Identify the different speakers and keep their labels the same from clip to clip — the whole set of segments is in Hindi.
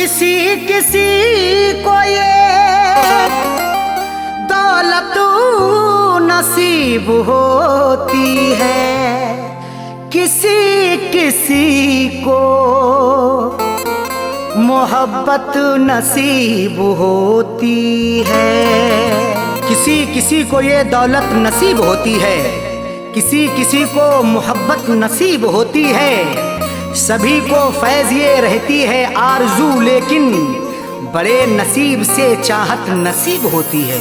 Speaker 1: किसी किसी को ये दौलत नसीब होती है, किसी किसी को मोहब्बत नसीब होती है। किसी किसी को ये दौलत नसीब होती है, किसी किसी को मोहब्बत नसीब होती है। सभी को फैज़ ये रहती है आरज़ू, लेकिन बड़े नसीब से चाहत नसीब होती है।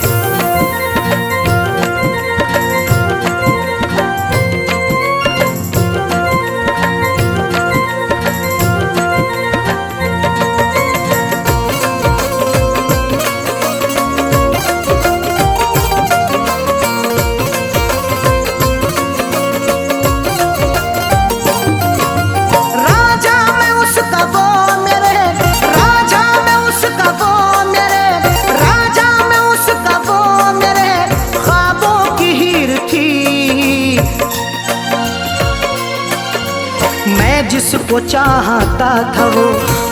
Speaker 1: मैं जिसको चाहता था वो,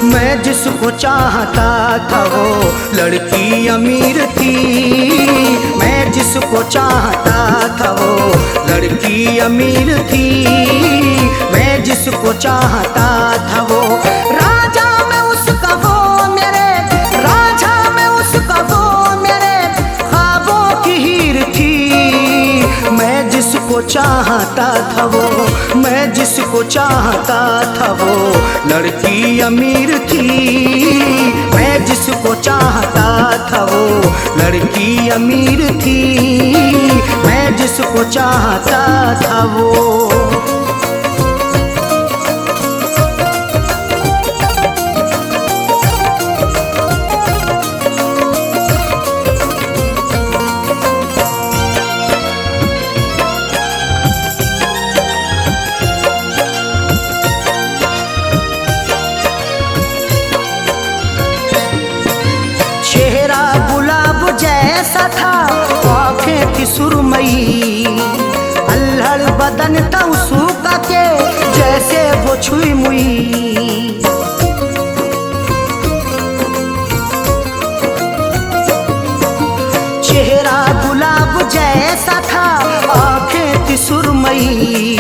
Speaker 1: मैं जिसको चाहता था वो लड़की अमीर थी। मैं जिसको चाहता था वो लड़की अमीर थी। मैं जिसको चाहता था वो राजा में उसका वो मेरे, राजा में उसका वो मेरे ख्वाबों की हीर थी। मैं जिसको चाहता था वो, मैं जिसको चाहता था वो लड़की अमीर थी। मैं जिसको चाहता था वो लड़की अमीर थी। मैं जिसको चाहता था वो। जैसा था आँखें थी सुरमई, अल्हड़ बदन था उसका के जैसे वो छुई मुई। चेहरा गुलाब जैसा था आँखें थी सुरमई,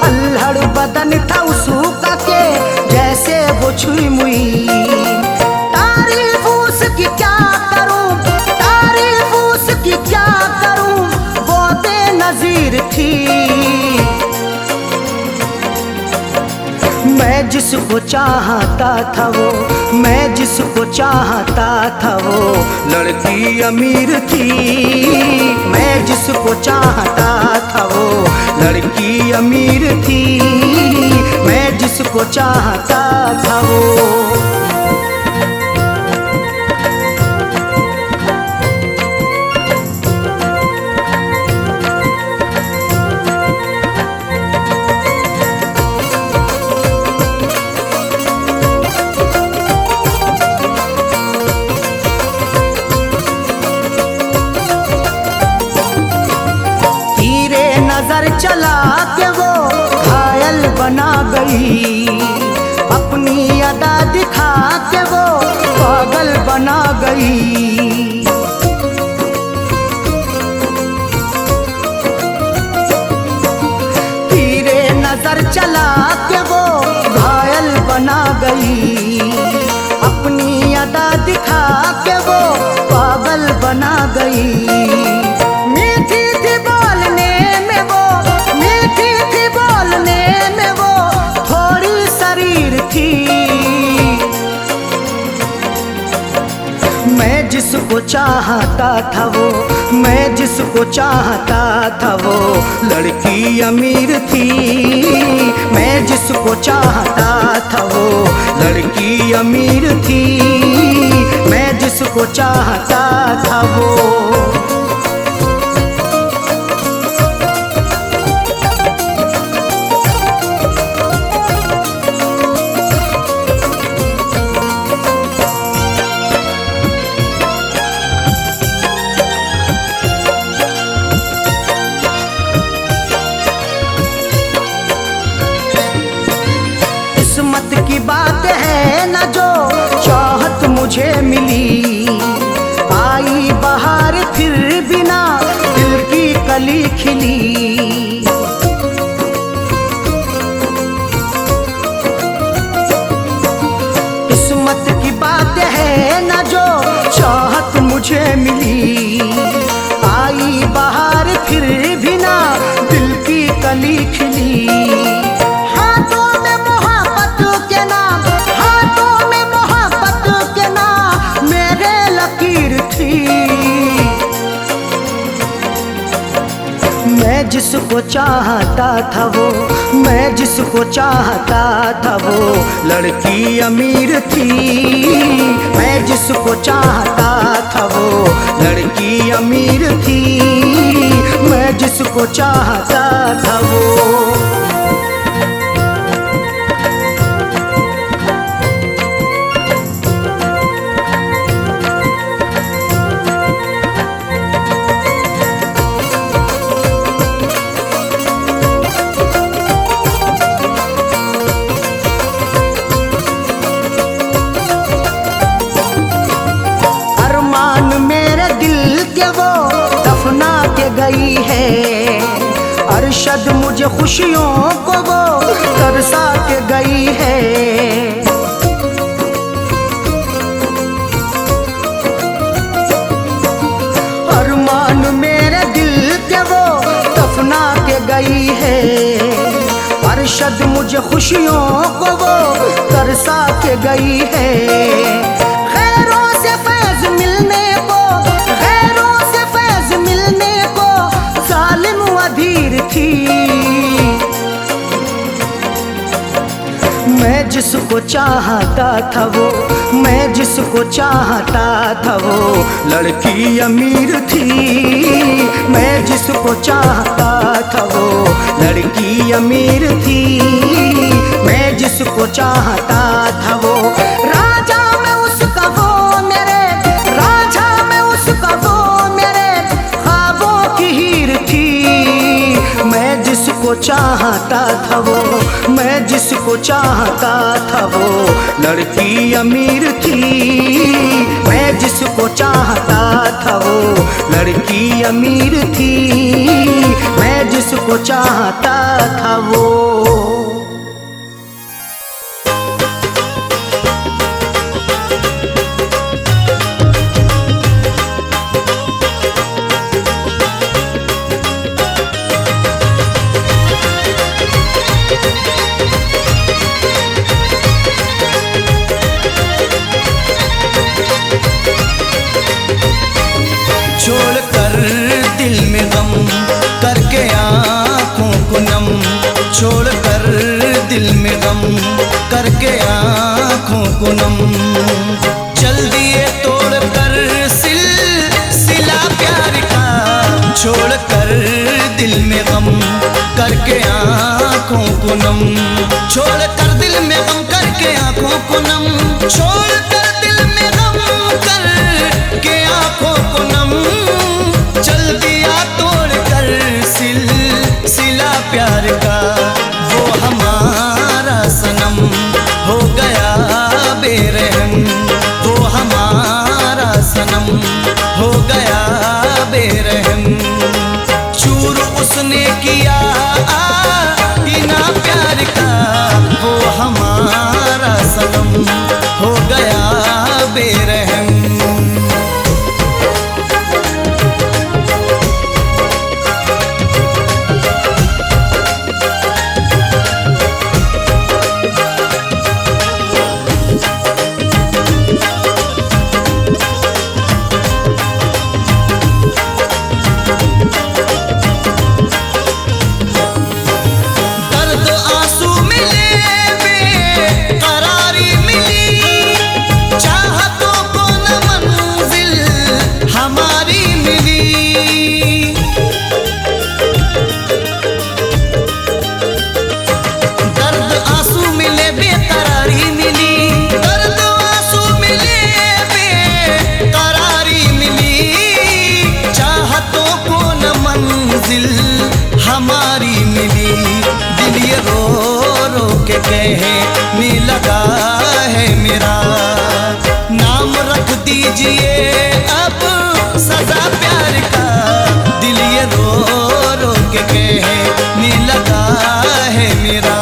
Speaker 1: अल्हड़ बदन था उसका के जैसे वो छुई मुई। तारीफ उसकी क्या क्या करूं वो बेनज़ीर थी। मैं जिसको चाहता था वो, मैं जिसको चाहता था वो लड़की अमीर थी। मैं जिसको चाहता था वो लड़की अमीर थी। मैं जिसको चाहता था वो। नजर चला के वो घायल बना गई, अपनी अदा दिखा के वो पागल बना गई। तीरे नजर चला के वो घायल बना गई, अपनी अदा दिखा के वो पागल बना गई। मैं जिसको चाहता था वो, मैं जिसको चाहता था वो लड़की अमीर थी। मैं जिसको चाहता था वो लड़की अमीर थी। मैं जिसको चाहता था वो। किस्मत की बात है न जो मुझे मिली। आई बहार फिर बिना दिल की कली खिली। किस्मत की बात है न जो चाहत मुझे मिली। आई बहार फिर भी ना दिल की कली खिली। हाथों में मोहब्बत के नाम, हाथों में मोहब्बत के नाम मेरे लकीर थी। मैं जिसको चाहता था वो, मैं जिसको चाहता था वो लड़की अमीर थी। मैं जिसको चाहता था वो लड़की अमीर थी। मैं जिसको चाहता था वो। गई है अरशद मुझे खुशियों को वो तरसा के गई है। अरमान मेरे दिल के वो दफना के गई है। अरशद मुझे खुशियों को वो तरसा के गई है। खैरों से फैज मिलने को, खैरों से फैज मिलने को जालिम अधीर थी। मैं जिसको चाहता था वो, मैं जिसको चाहता था वो लड़की अमीर थी। मैं जिसको चाहता था वो लड़की अमीर थी। मैं जिसको चाहता था वो राजा मैं उसका वो मेरे, राजा मैं उसका वो मेरे ख्वाबों की हीर थी। मैं जिसको चाहता था वो, मैं जिसको चाहता था वो लड़की अमीर थी। मैं जिसको चाहता था वो लड़की अमीर थी। मैं जिसको चाहता था वो।
Speaker 2: छोड़ कर दिल में गम करके आँखों को नम, चल दिए तोड़ कर सिलसिला प्यार का। छोड़ कर दिल में गम करके आँखों को नम, छोड़ कर दिल में गम करके आँखों को नम, छोड़ कर दिल में गम करके आँखों को नम, चल दिया तोड़ कर सिलसिला प्यार का। वो हमारा सनम हो गया बेरहम, वो हमारा सनम हो गया बेरहम। चूर उसने किया बिना प्यार का, वो हमारा सनम हो गया बेरहम। हमारी मिली दिल ये रो रो के कहने लगा है मेरा, नाम दीजिए अब सजा प्यार का। दिल ये रो रो के कहने लगा है मेरा।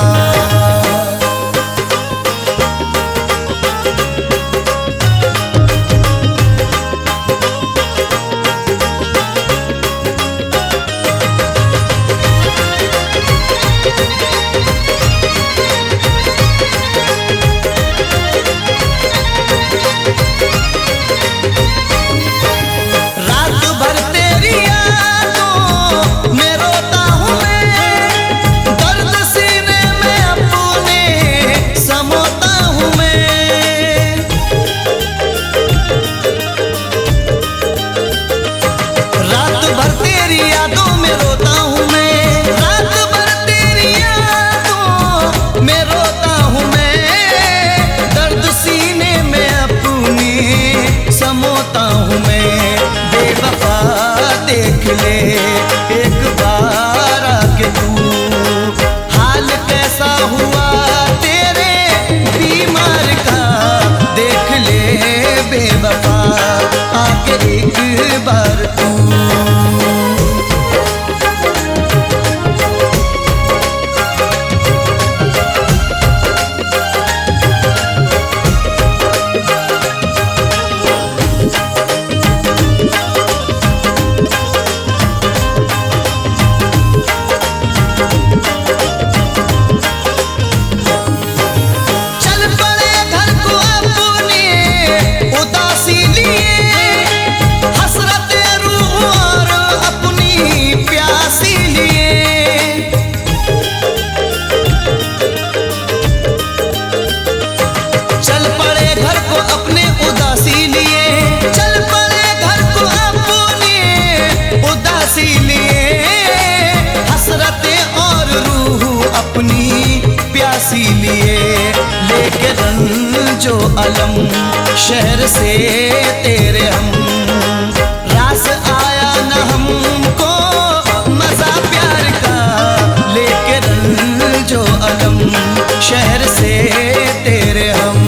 Speaker 2: रात भर तेरी यादों में रोता हूँ मैं, दर्द सीने में अपने समोता हूँ मैं। रात भर तेरी यादों में रोता हूँ मैं, रात भर तेरी यादों में रोता हूँ मैं, दर्द सीने में अपने समोता हूँ मैं। बेवफा देख ले एक बार आके तू, हाल कैसा हुआ तेरे बीमार का। देख ले बेवफा आके एक बार तू। चल पड़े घर को अपने उदासी लिए, हसरत रूह और अपनी प्यासी लिए। चल पड़े घर को अपने उदासी लिए, चल पड़े घर को अपने उदासी लिए, हसरतें और रूह अपनी प्यासी लिए। लेके रंजो अलम शहर से तेरे हम, रास आया न हमको मजा प्यार का। लेके रंजो अलम शहर से तेरे हम।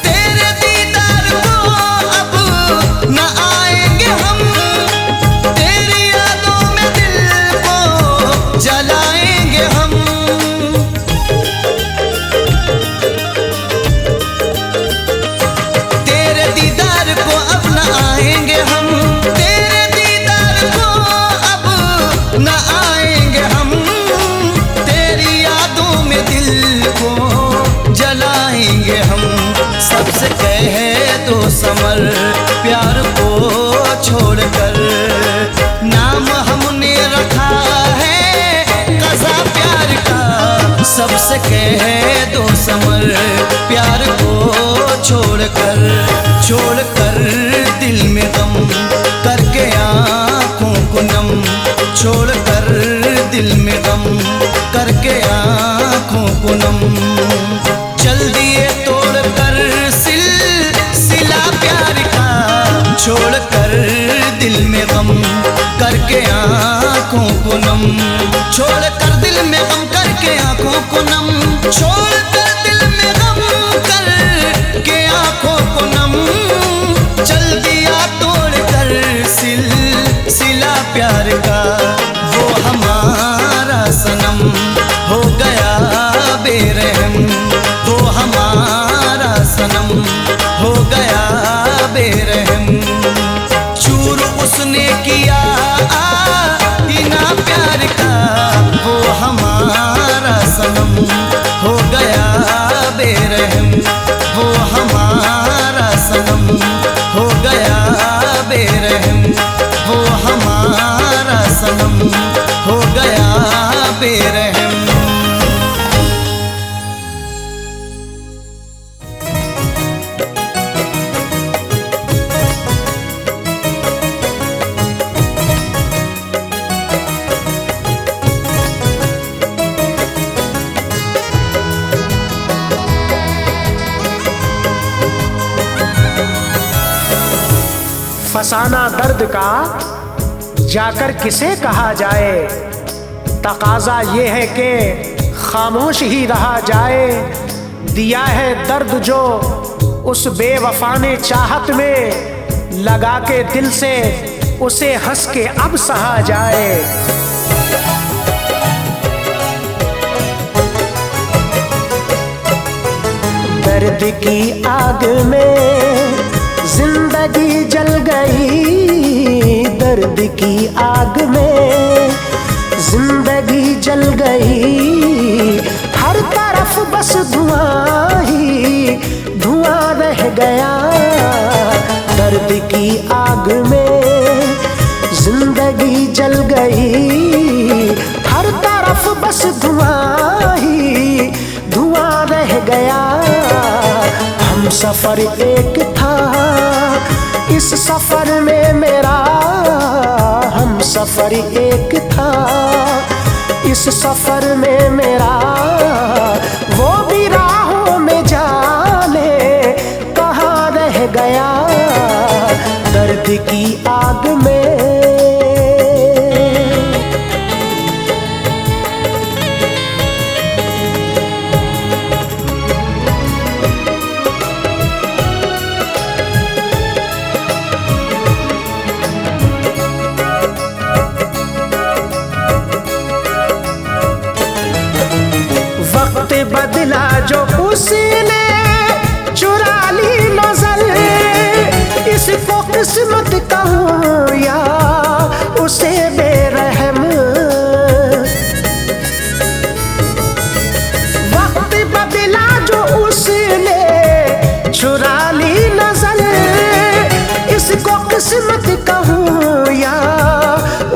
Speaker 2: तेरे दीदार को अब न आएंगे हम, तेरी यादों में दिल को जलाएंगे हम। तेरे दीदार को अब न आएंगे हम, तेरे दीदार को अब न आएंगे हम, तेरी यादों में दिल को जलाएंगे हम। सबसे कह दो समर प्यार को छोड़कर, नाम हमने रखा है कज़ा प्यार का। सबसे कह दो समर प्यार को छोड़कर, छोड़कर दिल में गम करके आँखों को नम, छोड़कर दिल में गम करके आँखों को नम। चल दिए तोड़ कर सिलसिला प्यार का, छोड़कर दिल में गम करके आँखों को नम, छोड़कर दिल में गम करके आँखों को नम, छोड़कर दिल में गम करके आँखों को नम। चल दिया तोड़ कर सिलसिला प्यार का, वो हमारा सनम हो गया बेरहम, वो हमारा सनम हो गया बेरहम। चूर उसने किया आईना प्यार का, वो हमारा सनम हो गया बेरहम, वो हमारा सनम हो गया
Speaker 3: फसाना दर्द का जाकर किसे कहा जाए। तकाजा ये है कि खामोश ही रहा जाए। दिया है दर्द जो उस बेवफा ने चाहत में, लगा के दिल से उसे हंस के अब सहा जाए। दर्द की आग में जिंदगी जल गई, दर्द की आग में जिंदगी जल गई। हर तरफ बस धुआं ही धुआं रह गया। दर्द की आग में जिंदगी जल गई। हर तरफ बस धुआं ही धुआं रह गया। हम सफर एक था इस सफर में मेरा, हम सफर एक था इस सफर में मेरा। वो भी राहों में जाने कहाँ रह गया। दर्द की आग में वक्त बदला जो उसने चुरा ली नजर, इसको किस्मत कहूँ या उसे बेरहम। वक्त बदला जो उसने चुरा ली नजर, इसको किस्मत कहूँ या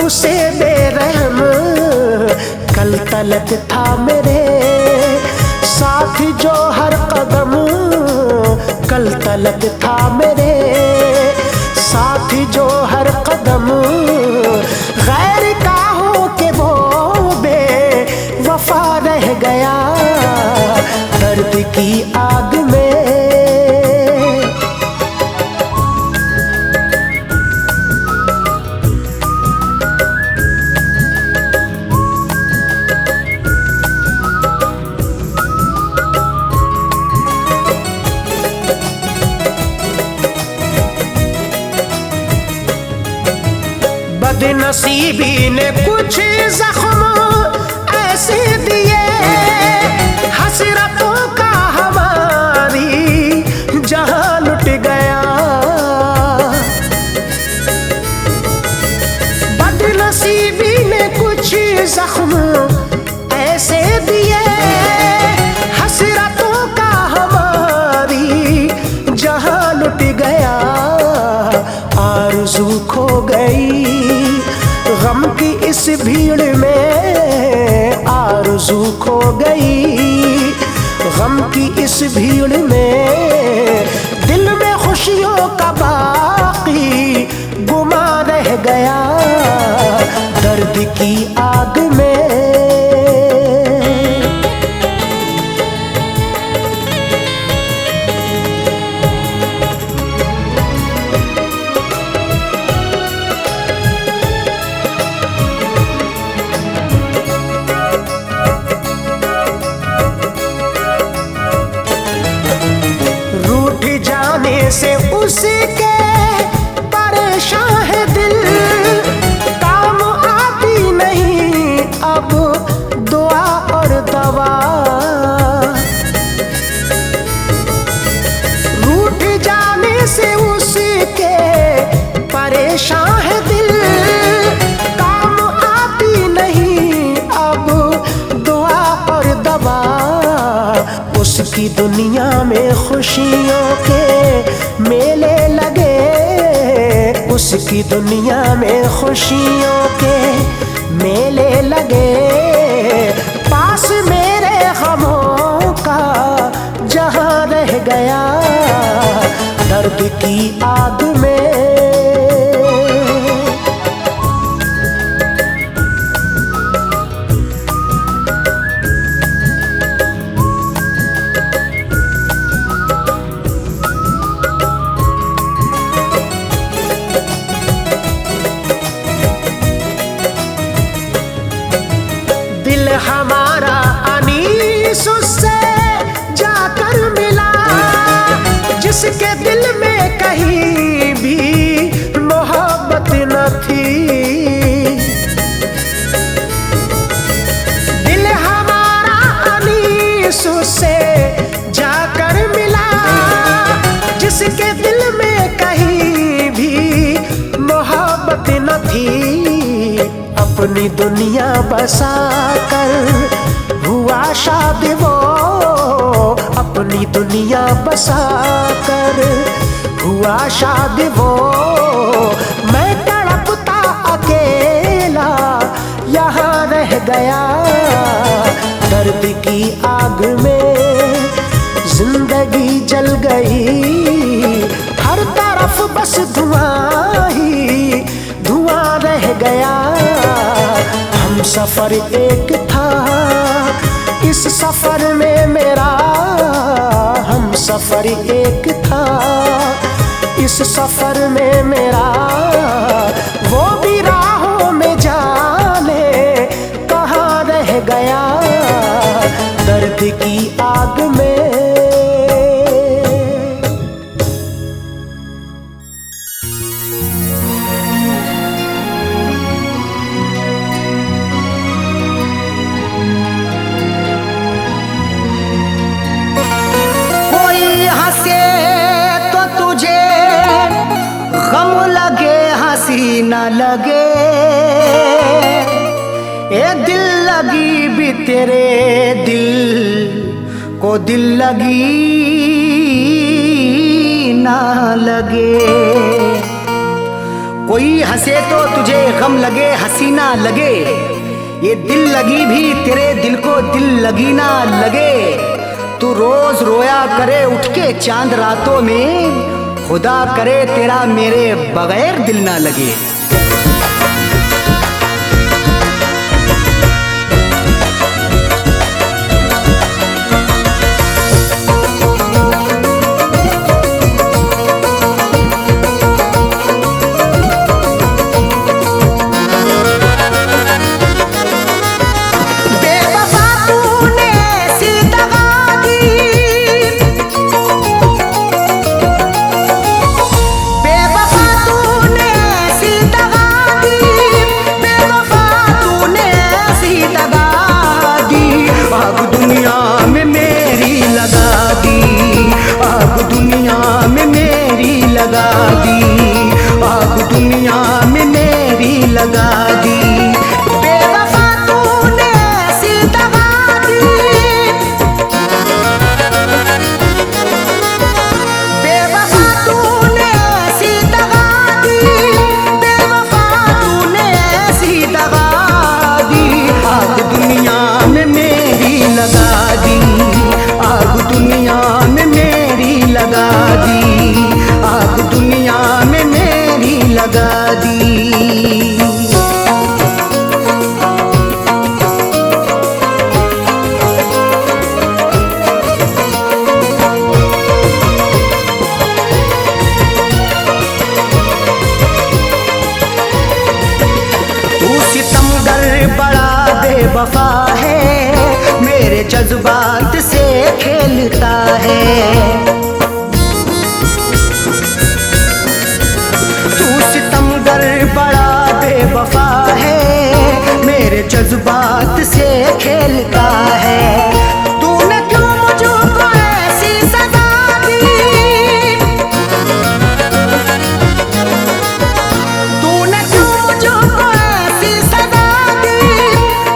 Speaker 3: उसे बेरहम। कल तलक था मेरे साथ जो हर कदम, कल तलक था मेरे साथ जो हर कदम। गैर का हो के वो बेवफा रह गया। दर्द की आग में बदनसीबी ने कुछ जख्म ऐसे दिए, हसरतों का हमारी जहां लुट गया। बदनसीबी ने कुछ जख्म ऐसे दिए, हसरतों का हमारी जहां लुट गया। आरज़ू खो गई गम की इस भीड़ में, आरज़ू खो गई गम की इस भीड़ में। दिल में खुशियों का बाकी गुमा रह गया। दर्द की आग में से उसके परेशान है दिल, काम आती नहीं अब दुआ और दवा। रूठ जाने से उसके परेशान है दिल, काम आती नहीं अब दुआ और दवा। उसकी दुनिया में खुशियों के मेले लगे, उसकी दुनिया में खुशियों के मेले लगे। पास मेरे गमों का जहां रह गया। दर्द की आग में अपनी दुनिया बसा कर हुआ शाद वो, अपनी दुनिया बसा कर हुआ शाद वो। मैं तड़पता अकेला यहाँ रह गया, दर्द की आग में जिंदगी जल गई। हर तरफ बस धुआं ही धुआं रह गया। हम सफर एक था इस सफर में मेरा, हम सफर एक था इस सफर में मेरा। वो भी राहों में जाने कहाँ रह गया, दर्द की आग में।
Speaker 1: कोई हंसे तो तुझे गम लगे, हंसी न लगे। ए दिल लगी भी तेरे दिल को दिल लगी ना लगे। कोई हंसे तो तुझे गम लगे, हंसी ना लगे। ये दिल लगी भी तेरे दिल को दिल लगी ना लगे। तू रोज रोया करे उठ के चांद रातों में, खुदा करे तेरा मेरे बगैर दिल ना लगे। वफा है मेरे जज्बात से खेलता है। तू सितमगर बड़ा बेवफा है मेरे जज्बात से खेलता है। तूने क्यों मुझको ऐसी सजा दी, तूने क्यों मुझको ऐसी सजा दी,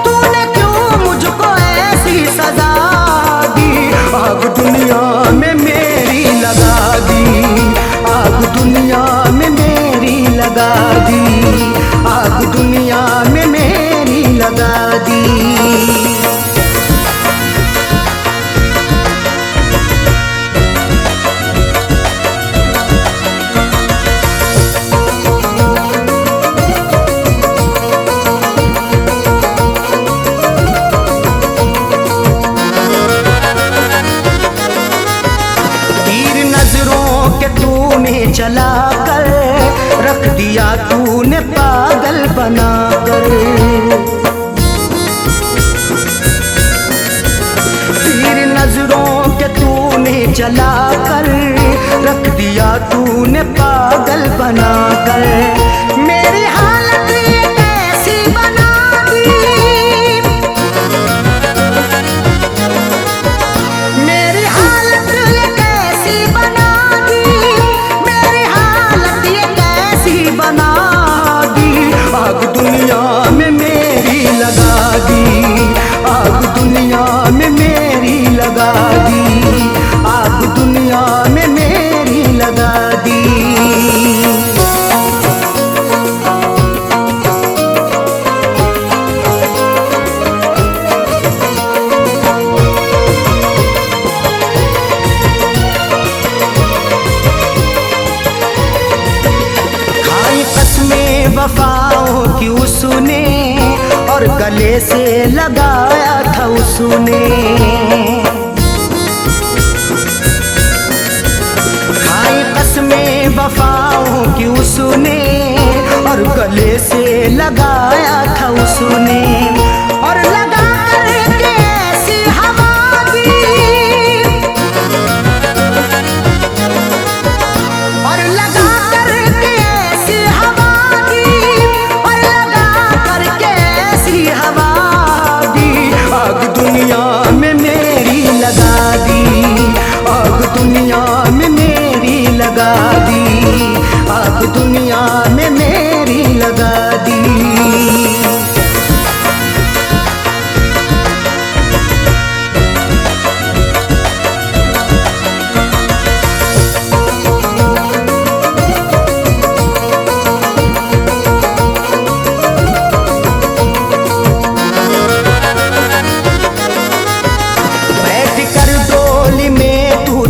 Speaker 1: तूने क्यों मुझको ऐसी सजा दी। आग दुनिया में मेरी लगा दी, आग दुनिया में मेरी लगा दी, आग दुनिया में मेरी लगा दी। चला कर रख दिया तूने पागल बना कर। तीर नजरों के तूने चला कर रख दिया तूने पागल बना कर। मेरी हालत ये कैसी बना दी, मेरी हालत ये कैसी बना दी, बना दी। आग दुनिया में बेवफाओं की उसने और गले से लगाया था उसने। खाई कसमें वफाओं की उसने और गले से लगाया था उसने। और लगा करके ऐसी हवा दी, और लगा करके ऐसी हवा दी, और लगा करके ऐसी हवा दी। आग दुनिया में मेरी लगा दी, आग दुनिया में मेरी लगा दी, आग दुनिया में मेरी लगा दी।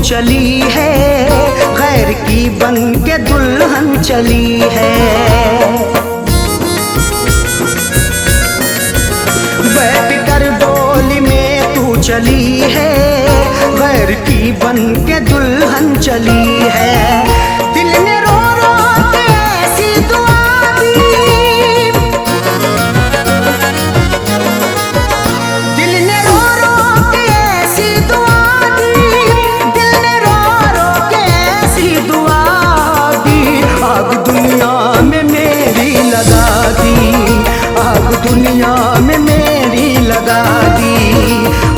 Speaker 1: चली है गैर की बन के दुल्हन चली है। बैठ कर डोली में तू चली है गैर की बन के दुल्हन चली है। दिल ने रो रो के ऐसी दुआ दी, दिल ने रो रो के ऐसी दुआ आग दुनिया में मेरी लगा दी, आग दुनिया में मेरी लगा दी,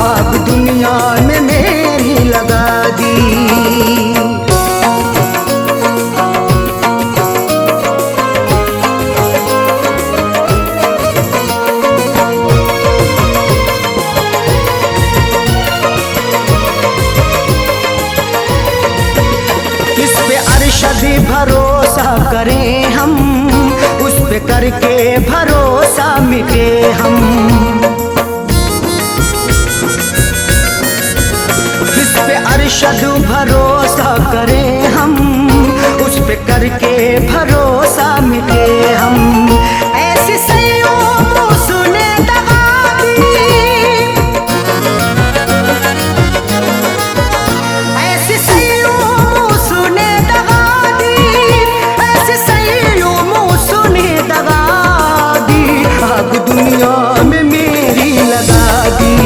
Speaker 1: आग दुनिया में मेरी लगा दी। इस पे अरशद भरोसा करें हम, उस पे करके भरोसा मिटे हम। इस पे अरशद भरोसा करें हम, उस पे करके भरोसा मिटे हम। ऐसी सैयों सुने दगा दी, ऐसी सैयों सुने दगा दी, ऐसी सैयों सुने दगा दी। आग दुनिया में मेरी लगा दी,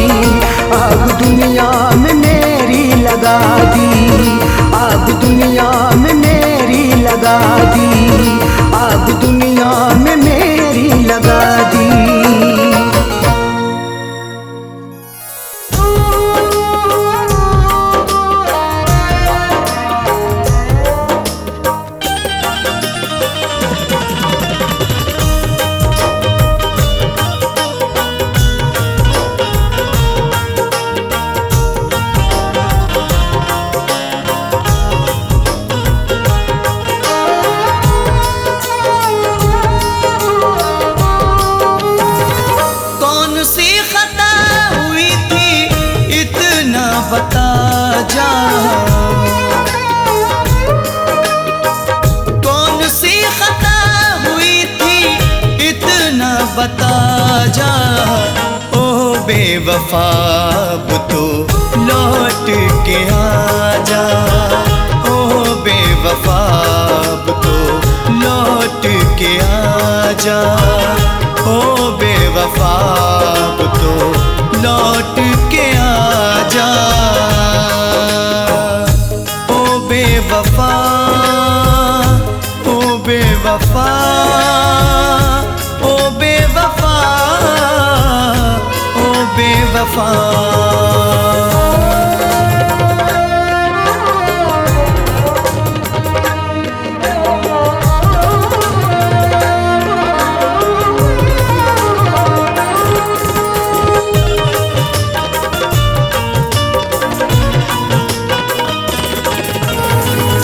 Speaker 1: आग दुनिया में मेरी लगा दी, आग दुनिया में मेरी लगा दी, आग दुनिया में मेरी लगा दी।
Speaker 2: बता जा कौन सी खता हुई थी इतना बता जा। ओ बेवफा अब तो लौट के आ जा, ओ बेवफा अब तो लौट के आ जा, ओ बेवफा अब तो लौट के आ जा। ओ बेवफा, ओ बेवफा, ओ बेवफा, ओ बेवफा।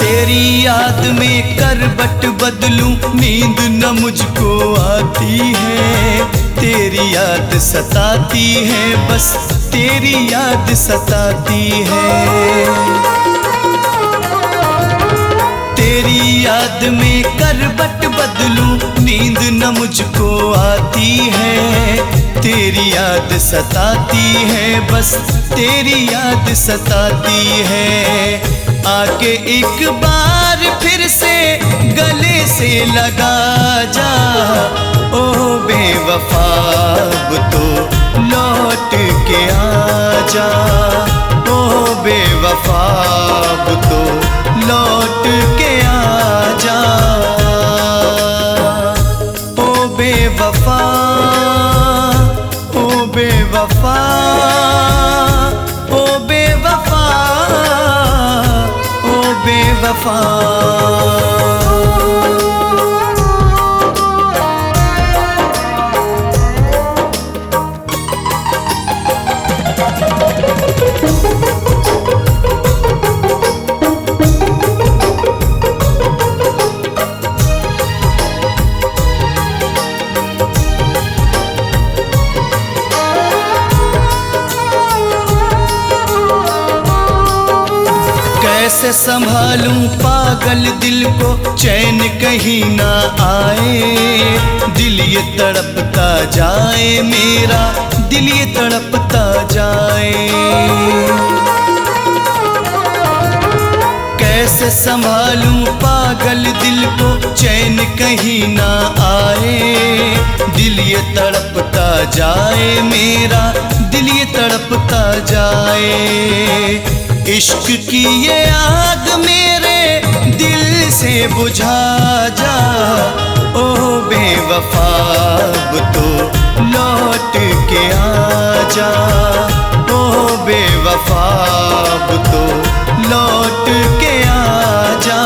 Speaker 2: तेरी याद में करवट बदलूं नींद न मुझको आती है, तेरी याद सताती है, बस तेरी याद सताती है। तेरी याद में करवट बदलूं नींद न मुझको आती है, तेरी याद सताती है, बस तेरी याद सताती है। आके एक बार फिर से गले से लगा जा, ओ बेवफा अब तो लौट के आ जा, ओ बेवफा अब तो लौट के आ जा, ओ बेवफा, ओ बेवफा, ओ बेवफा, ओ बेवफा। कैसे संभालूं पागल दिल को, चैन कहीं ना आए, दिल ये तड़पता जाए मेरा, दिल ये तड़पता जाए। कैसे संभालूं पागल दिल को, चैन कहीं ना आए, दिल ये तड़पता जाए मेरा, दिल ये तड़पता जाए। इश्क की ये आग मेरे दिल से बुझा जा, ओ बेवफा अब तो लौट के आ जा, ओ बेवफा अब तो लौट के आ जा,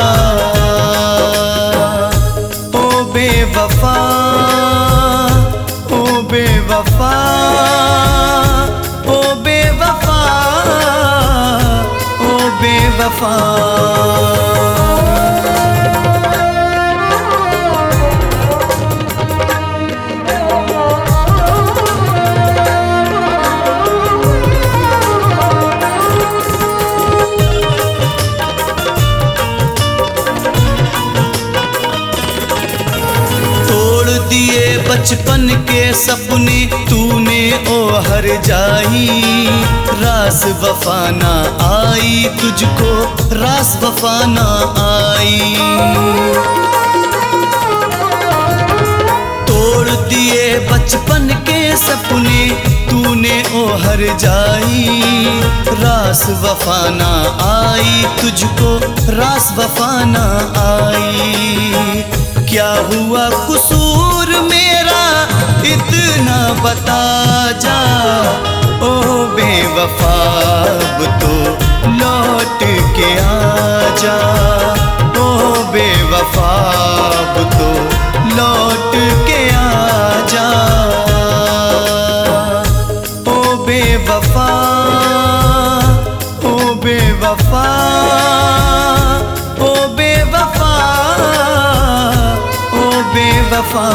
Speaker 2: ओ बेवफा, ओ बेवफा, ओ बेवफा, ओ बेवफा। बचपन के सपने तूने ओ हर जाई, रास वफा ना आई तुझको, रास वफा ना आई। तोड़ दिए बचपन के सपने तूने ओ हर जाई, रास वफा ना आई तुझको, रास वफा ना आई। क्या हुआ कसूर मेरा इतना बता जा, ओ बेवफा अब तो लौट के आ जा, ओ बेवफा अब तो लौट के आ जा, ओ बेवफा, ओ बेवफा, ओ बेवफा, ओ बेवफा।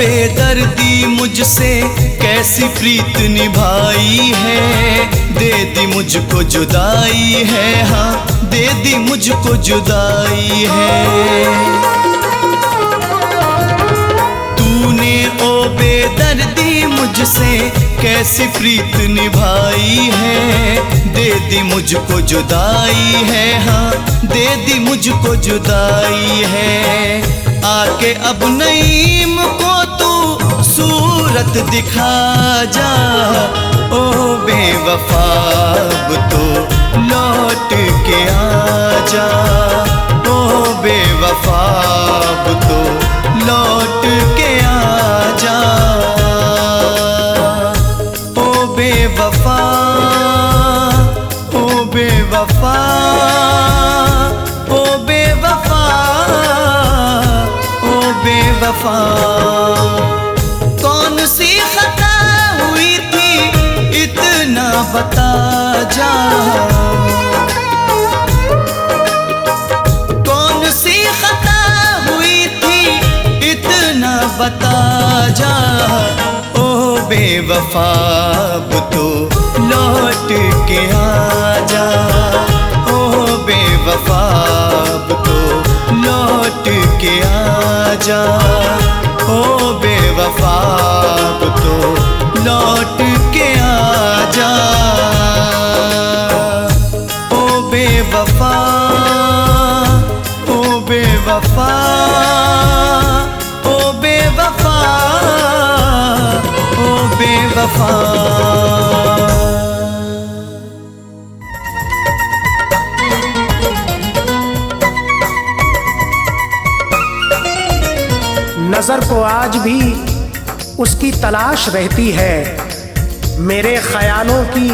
Speaker 2: बेदर्दी मुझसे कैसी प्रीत निभाई है, दे दी मुझको जुदाई है, हाँ दे दी मुझको जुदाई है। तूने ओ बेदर्दी मुझसे कैसी प्रीत निभाई है, दे दी मुझको जुदाई है, हाँ दे दी मुझको जुदाई है। आके अब नईम को तू सूरत दिखा जा, ओ बेवफा अब तो लौट के आ जा, ओ बेवफा अब तो लौट के आ जा, ओ बेवफा, ओ बेवफा, ओ बेवफा, ओ बेवफा। बता जा, कौन सी खता हुई थी इतना बता जा। ओ बेवफा अब तो लौट के आ जा, ओ बेवफा अब तो लौट के आ जा, ओ बेवफा अब तो लौट के आ जा। ओ बेवफा, ओ बेवफा, ओ बेवफा, ओ बेवफा।
Speaker 3: नजर को आज भी उसकी तलाश रहती है, मेरे ख्यालों की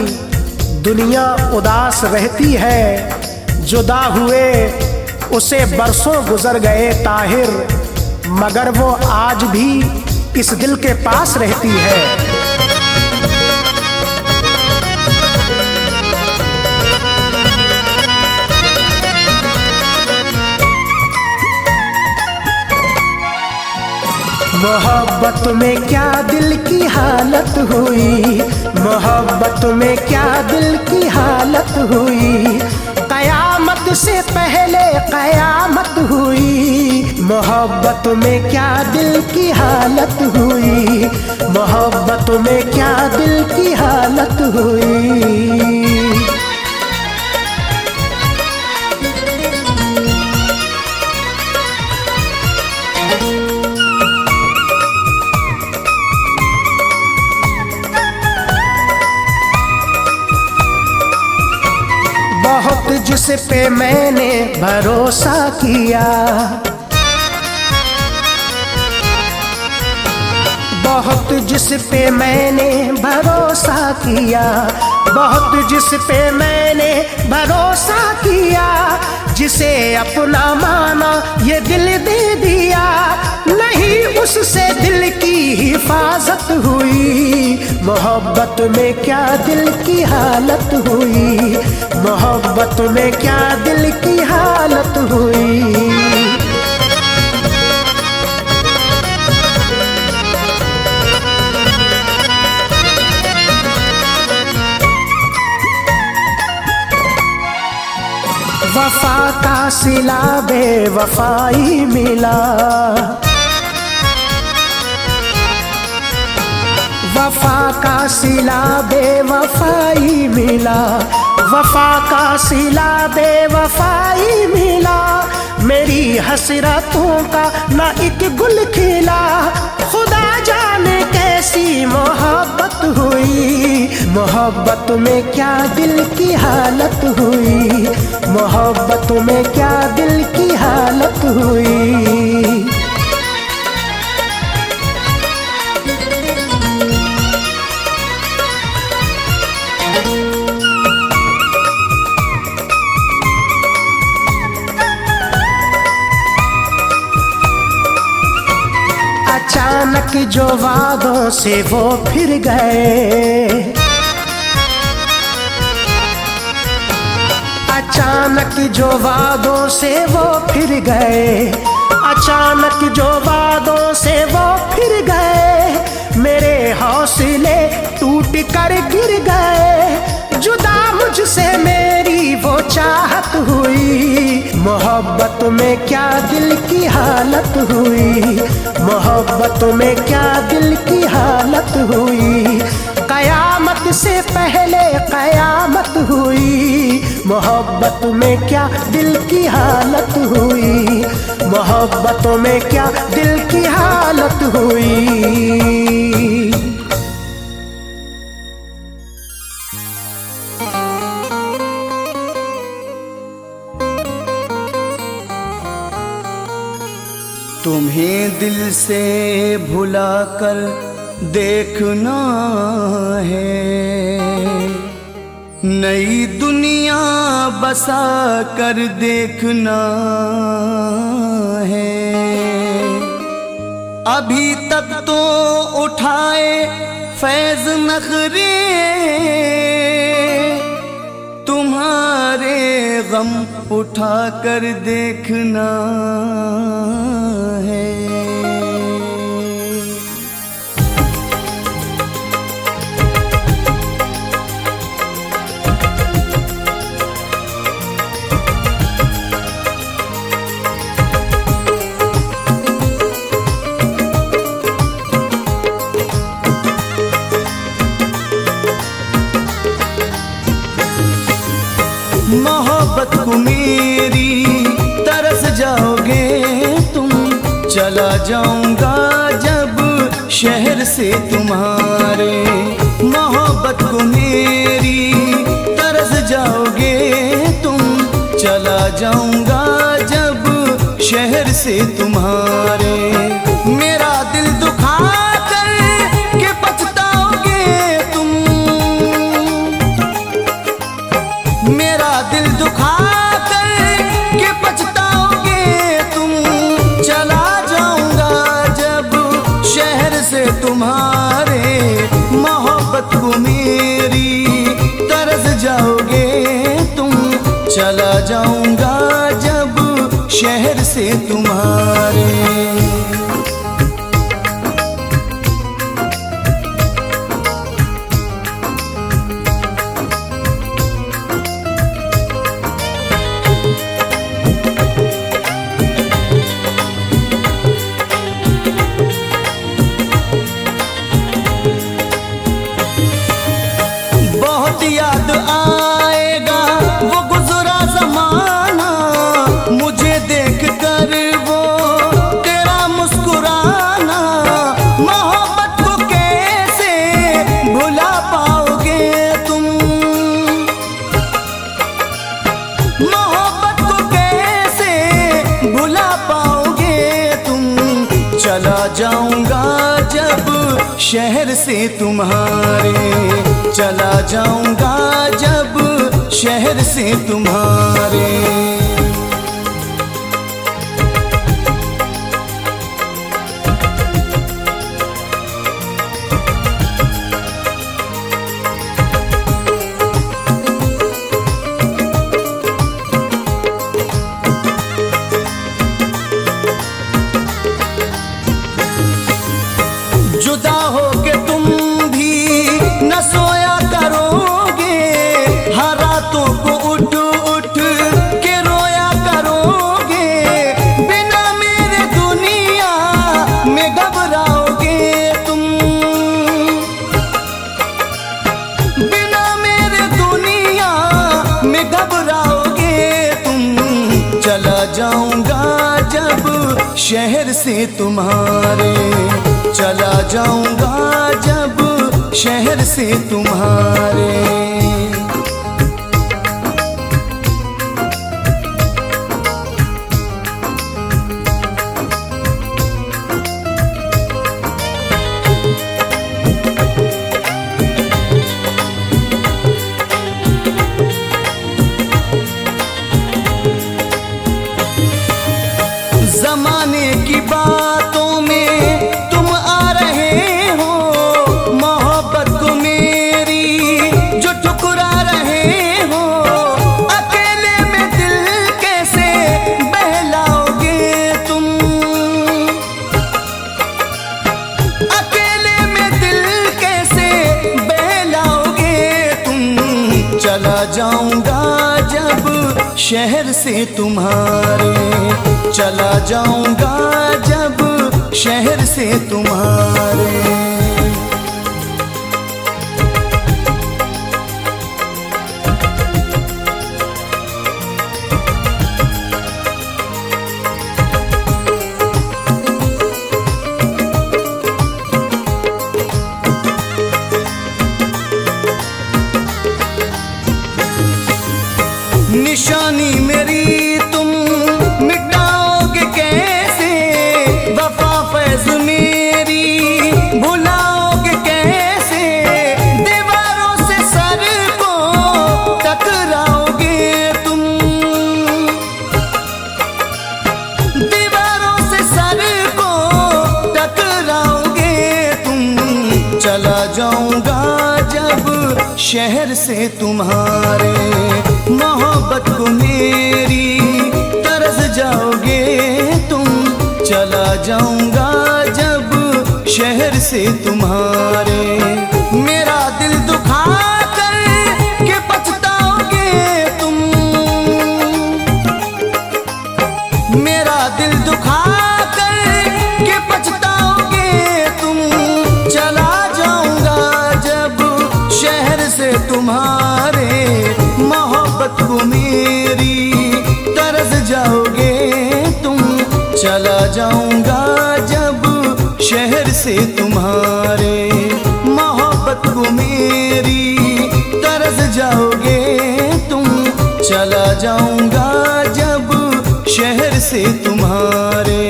Speaker 3: दुनिया उदास रहती है। जुदा हुए उसे बरसों गुजर गए ताहिर, मगर वो आज भी इस दिल के पास रहती है। मोहब्बत में क्या दिल की हालत हुई, मोहब्बत में क्या दिल की हालत हुई, कयामत से पहले कयामत हुई। मोहब्बत में क्या दिल की हालत हुई, मोहब्बत में क्या दिल की हालत हुई। बहुत जिस पे मैंने भरोसा किया, बहुत जिस पे मैंने भरोसा किया, बहुत जिस पे मैंने भरोसा किया, जिसे अपना माना ये दिल दे दिया, नहीं उससे दिल की हिफाजत हुई। मोहब्बत में क्या दिल की हालत हुई, मोहब्बत में क्या दिल की हालत हुई। वफा का सिला बेवफाई मिला, वफा का सिला बेवफाई मिला, वफा का सिला बेवफाई मिला। मेरी हसरतों का ना एक गुल खिला, खुदा जाने कैसी मोहब्बत हुई। मोहब्बत में क्या दिल की हालत हुई, मोहब्बत में क्या दिल की हालत हुई। अचानक जो वादों से वो फिर गए, अचानक जो वादों से वो फिर गए, अचानक जो वादों से वो फिर गए। मेरे हौसले टूट कर गिर गए, जुदा मुझसे मेरी वो चाहत हुई। मोहब्बत में क्या दिल की हालत हुई, मोहब्बत में क्या दिल की हालत हुई। कयामत से पहले कयामत हुई, मोहब्बत में क्या दिल की हालत हुई, मोहब्बत में क्या दिल की हालत हुई।
Speaker 2: तुम्हें दिल से भुला कर देखना है, नई दुनिया बसा कर देखना है। अभी तक तो उठाए फैज़ नखरे, गम उठा कर देखना है। मोहब्बत को मेरी तरस जाओगे तुम, चला जाऊंगा जब शहर से तुम्हारे। मोहब्बत को मेरी तरस जाओगे तुम, चला जाऊंगा जब शहर से तुम्हारे। मेरा दिल दुखा कर के पछताओगे तुम, मेरा दिल दुखा कर के पछताओगे तुम, चला जाऊंगा जब शहर से तुम्हारे। मोहब्बत को मेरी तरस जाओगे तुम, चला जाऊंगा जब शहर से तुम्हारे। याद आएगा वो गुजरा ज़माना, मुझे देख कर वो तेरा मुस्कुराना। मोहब्बत को कैसे भुला पाओगे तुम, मोहब्बत को कैसे भुला पाओगे तुम। चला जाऊंगा जब शहर से तुम्हारे, चला जाऊंगा जब शहर से तुम्हारे। जुदा हो के तुम भी न सोया करोगे, हर रातों को उठ उठ के रोया करोगे। बिना मेरे दुनिया में घबराओगे तुम, बिना मेरे दुनिया में घबराओगे तुम। चला जाऊंगा जब शहर से तुम्हारे, चला जाऊंगा जब शहर से तुम्हारे। जमाने की बातों में तुम आ रहे हो, मोहब्बत को मेरी जो ठुकरा रहे हो। अकेले में दिल कैसे बहलाओगे तुम, अकेले में दिल कैसे बहलाओगे तुम। चला जाऊंगा जब शहर से तुम्हारे, चला जाऊंगा जब शहर से तुम्हारे। निशानी मेरी तुम मिटाओगे कैसे, वफा फैज़ मेरी भुलाओगे कैसे। दीवारों से सर को टकराओगे तुम, दीवारों से सर को टकराओगे तुम। चला जाऊंगा जब शहर से तुम्हारे, मोहब्बत को मेरी तरस जाओगे तुम, चला जाऊंगा जब शहर से तुम्हारे। मेरा दिल दुखा कर के पछताओगे तुम, मेरा दिल दुखा कर के पछताओगे तुम, चला जाऊंगा जब शहर से तुम्हारे। मोहब्बत को मेरी तरस जाओगे तुम, चला जाऊंगा जब शहर से तुम्हारे। मोहब्बत को मेरी तरस जाओगे तुम, चला जाऊंगा जब शहर से तुम्हारे।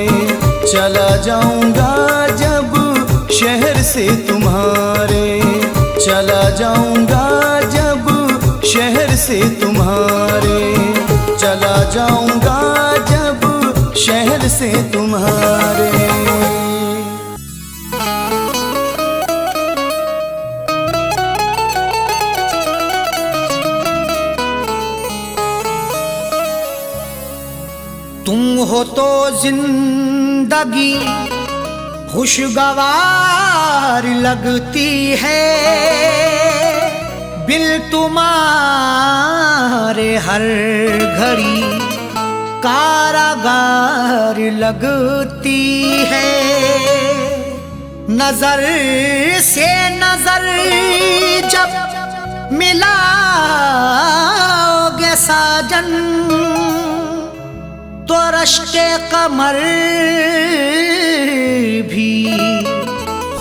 Speaker 2: चला जाऊंगा जब शहर से तुम्हारे। चला जाऊंगा जब शहर से तुम्हारे। चला जाऊंगा जब शहर से तुम्हारे।
Speaker 1: तुम हो तो जिंदगी खुशगवार लगती है, बिल तुम्हारे हर घड़ी कारागार लगती है। नजर से नजर जब मिलाओगे साजन, तो रश्के कमर भी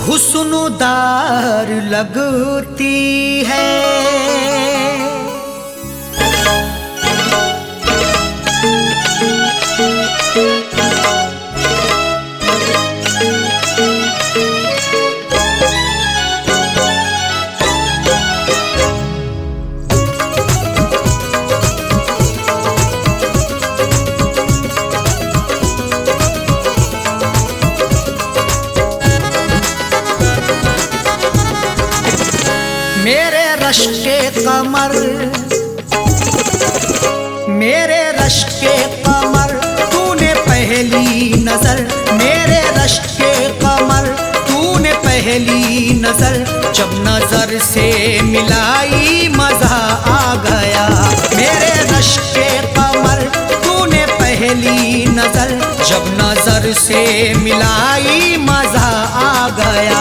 Speaker 1: हुस्नुदार लगती है। मेरे रश्के कमर, मेरे रश्के कमर, तूने पहली नजर। मेरे रश्के कमर, तूने पहली नजर, जब नजर से मिलाई मजा आ गया। मेरे रश्के कमर, तूने पहली नजर, जब नजर से मिलाई मजा आ गया।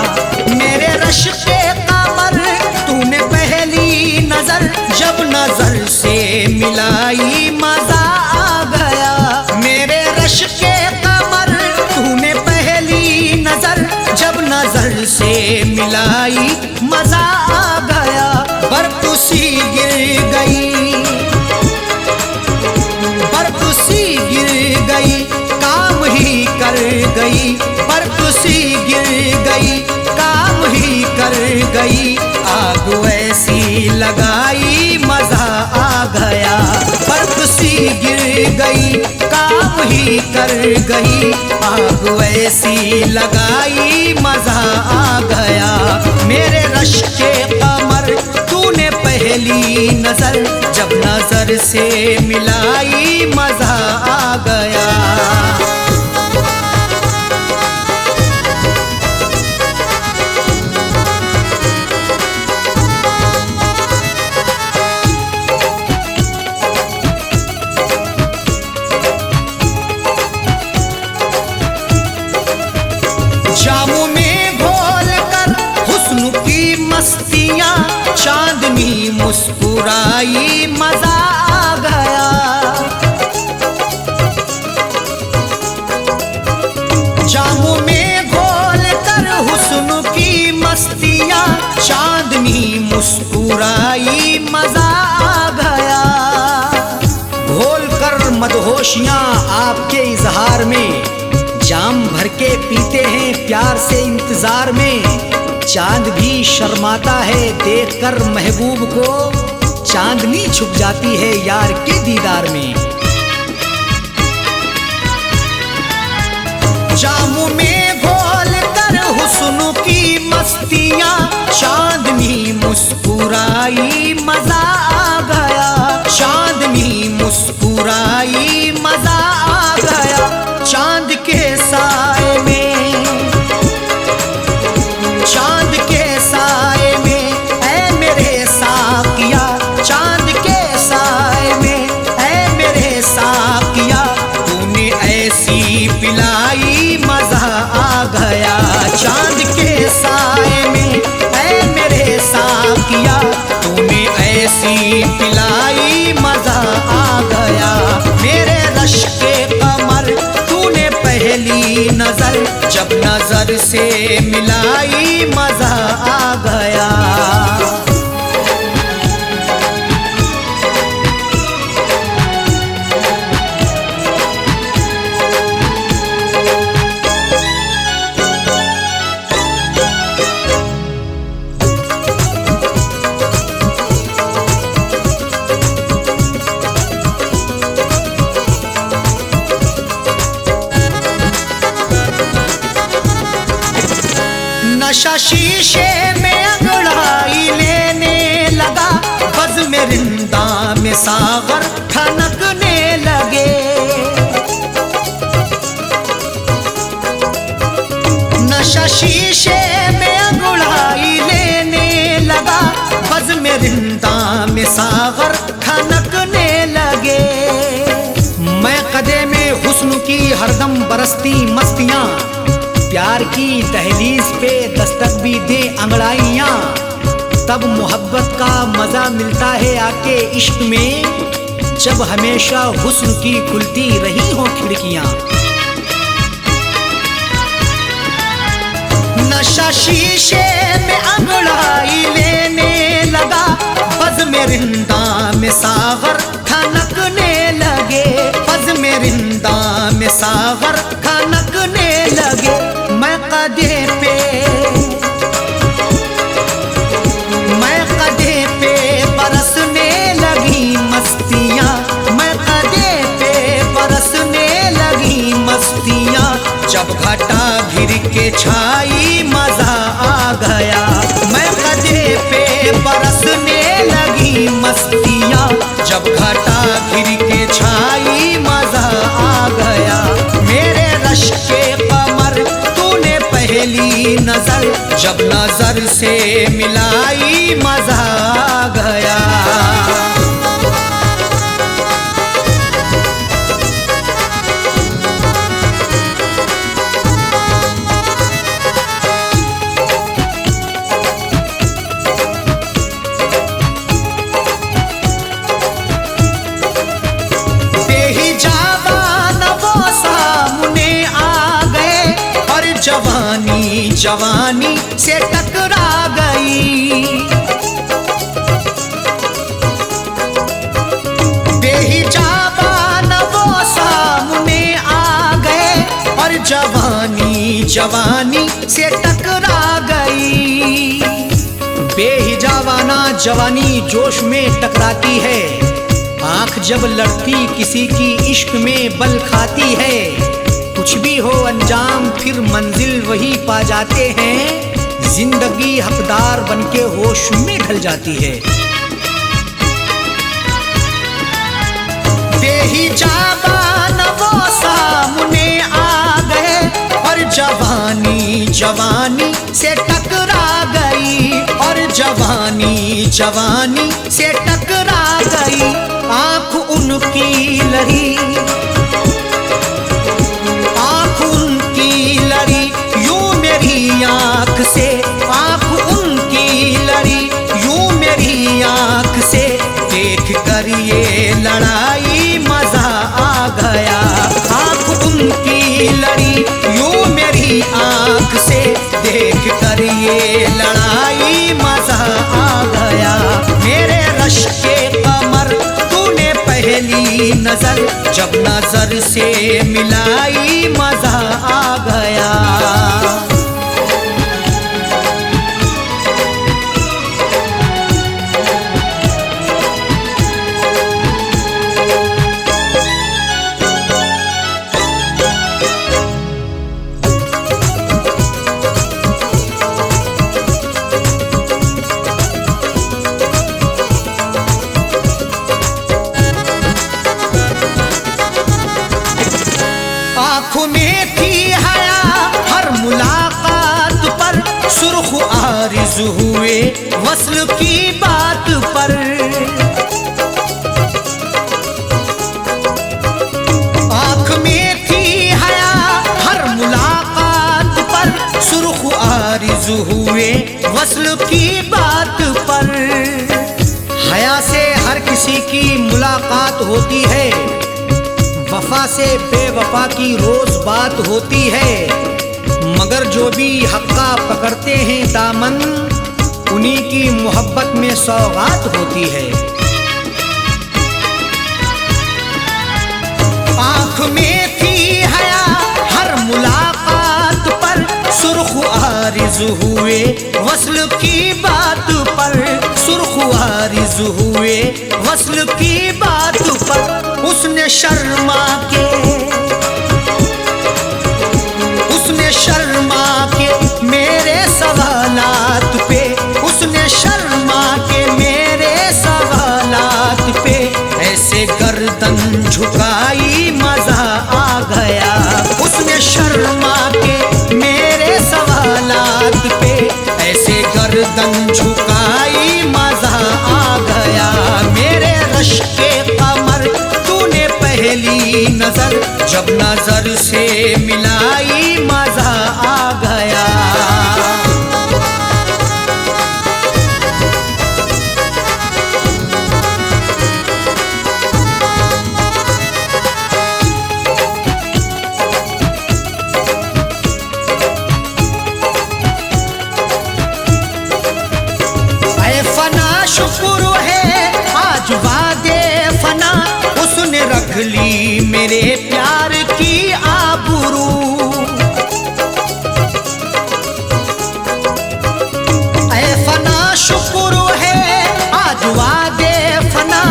Speaker 1: मेरे रश्के कमर, तूने पहली नजर, जब नजर से मिलाई मजा आ गया। मेरे रश्के कमर, तूने पहली नजर, जब नजर से मिलाई मजा आ गया। बर्फ सी गिर गई, बर्फ सी गिर गई, काम ही कर गई। बर्फ सी गिर गई, काम ही कर गई। आग ऐसी लगाई मजा आ गया। बर्फ सी गिर गई, काम ही कर गई। आग ऐसी लगाई मजा आ गया। मेरे रश्के कमर, तूने पहली नजर, जब नजर से मिलाई मजा आ गया। जामू में घोल कर हुस्न की मस्तियाँ, चांदनी मुस्कुराई मजा आ गया। जामू में घोल कर हुस्न की मस्तियाँ, चांदनी मुस्कुराई मजा आ गया। घोल कर मदहोशियाँ आपके इजहार में, जाम भर के पीते हैं प्यार से इंतजार में। चांद भी शर्माता है देखकर महबूब को, चांदनी छुप जाती है यार के दीदार में। जामू में घोल कर हुस्न की मस्तियाँ, चांदनी मुस्कुराई मजा आ गया। चांद
Speaker 2: जब नजर से मिलाई मजा आ गया। नशा शीशे में अंगड़ाई लेने लगा, बज़ में रिंदा में सागर ठनकने लगे। नशा शीशे में अंगड़ाई लेने लगा, बज़ में रिंदा में सागर ठनकने लगे। मैं कदे में हुस्न की हरदम बरसती मस्तियां, प्यार की दहलीज पे दस्तक भी दे अंगड़ाइयाँ, तब मोहब्बत का मजा मिलता है आके इश्क में, जब हमेशा हुस्न की खुलती रही हो खिड़कियाँ। नशा शीशे में अंगड़ाई लेने लगा, बज़ में रिंदा में सागर ठनकने लगे, बज़ में रिंदा में सागर ठनकने लगे। मैं कदे पे बरसने लगी मस्तियाँ, मैं कदे पे बरसने लगी मस्तियाँ, जब घटा घिर के छाई मजा आ गया। मैं कदे पे बरसने लगी मस्तियाँ, जब घटा घिर के छाई मजा आ गया। मेरे रश के कमर तूने पहली नजर, जब नजर से मिलाई मजा आ गया। जवानी जवानी से टकरा गई, बेहिजाबान वो सामने आ गए, और जवानी जवानी से टकरा गई। बेहिजाबाना जवानी जोश में टकराती है, आंख जब लड़ती किसी की इश्क में बल खाती है। कुछ भी हो अंजाम फिर मंजिल वही पा जाते हैं, जिंदगी हकदार बनके होश में ढल जाती है। बेहिजाबान वो सामने आ गए, और जवानी जवानी से टकरा गई, और जवानी जवानी से टकरा गई। आंख उनकी लड़ी, आंख से आंख उनकी लड़ी, यूं मेरी आंख से देख कर ये लड़ाई मजा आ गया। आंख उनकी लड़ी, यूं मेरी आंख से देख कर ये लड़ाई मजा आ गया। मेरे रश के कमर तूने पहली नजर, जब नजर से मिलाई मजा आ गया। आँखों में थी हया हर मुलाकात पर, सुर्ख आरिज़ हुए वस्ल की बात पर। आँख में थी हया हर मुलाकात पर, सुर्ख आरिज़ हुए वस्ल की बात पर। हया से हर किसी की मुलाकात होती है, वफा से बेवफा की रोज बात होती है।
Speaker 1: मगर जो भी हक्का पकड़ते हैं दामन, उन्हीं की मोहब्बत में सौगात होती है। आँख में थी हया हर मुलाकात पर, सुर्ख आरिज़ हुए वस्ल की बात पर, सुर्ख आरिज़ हुए वस्ल की बात पर। उसने शर्मा के मेरे सवालात पे, उसने शर्मा के मेरे सवालात पे, ऐसे गर्दन झुकाई मजा आ गया। उसने शर्मा के मेरे सवालात पे, ऐसे गर्दन झुकाई मजा आ गया। मेरे रश के कमर तूने पहली नजर जब नजर से मिलाई मजा आ गया। शुक्र है आज वादे फना, उसने रख ली मेरे प्यार की आबरू। ऐ फना शुक्र है आज वादे फना,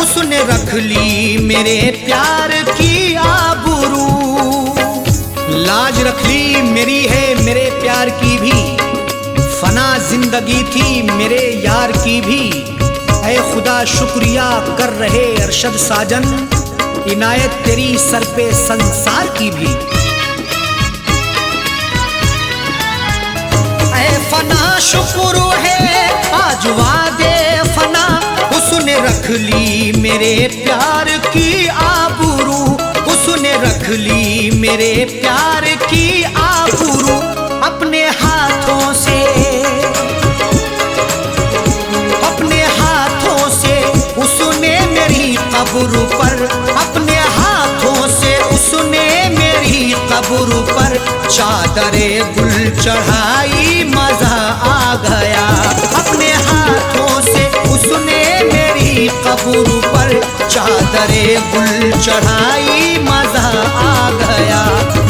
Speaker 1: उसने रख ली मेरे प्यार की आबरू। लाज रख ली मेरी है मेरे प्यार की भी, फना जिंदगी थी मेरे यार की भी। ऐ खुदा शुक्रिया कर रहे अरशद साजन, इनायत तेरी सर पे संसार की भी। ऐ फना शुक्र है आज वादे फना, उसने रख ली मेरे प्यार की आबरू। उसने रख ली मेरे प्यार की आबरू। अपने हाथों से उसने मेरी कब्र पर, अपने हाथों से उसने मेरी कब्र पर चादरे गुल चढ़ाई मजा आ गया। अपने हाथों से उसने मेरी कब्र पर चादरे गुल चढ़ाई मजा आ गया।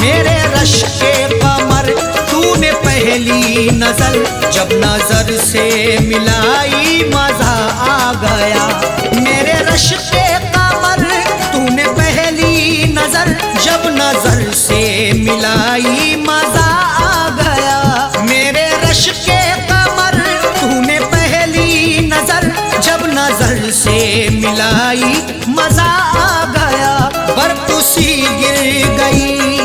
Speaker 1: मेरे रश के कमर तूने पहली नजर जब नजर से मिलाई मजा आ गया। मेरे रश के कमर तूने पहली नजर जब नजर से मिलाई मजा आ गया। मेरे रश के कमर तूने पहली नजर जब नजर से मिलाई मजा आ गया। बर्फ सी गिर गई,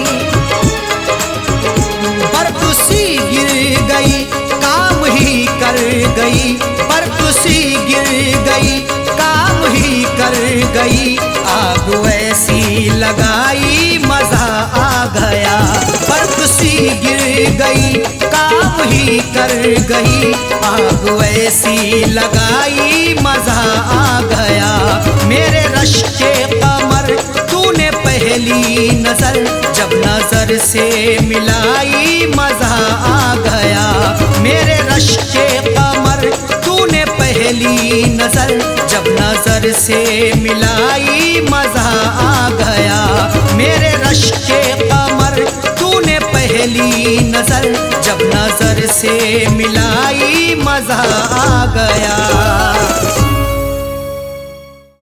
Speaker 1: बर्फ सी गिर गई काम ही कर गई। बर्फ सी गिर गई काम ही कर गई। आग ऐसी लगाई मजा आ गया। बर्फ सी गिर गई काम ही कर गई। आग ऐसी लगाई मजा आ गया। मेरे रश के कमर तूने पहली नजर जब नजर से मिलाई मजा आ गया। मेरे रश के कमर तूने पहली नजर जब नजर से मिलाई मजा आ गया। मेरे रश के कमर तूने पहली नजर जब नजर से मिलाई मजा आ गया।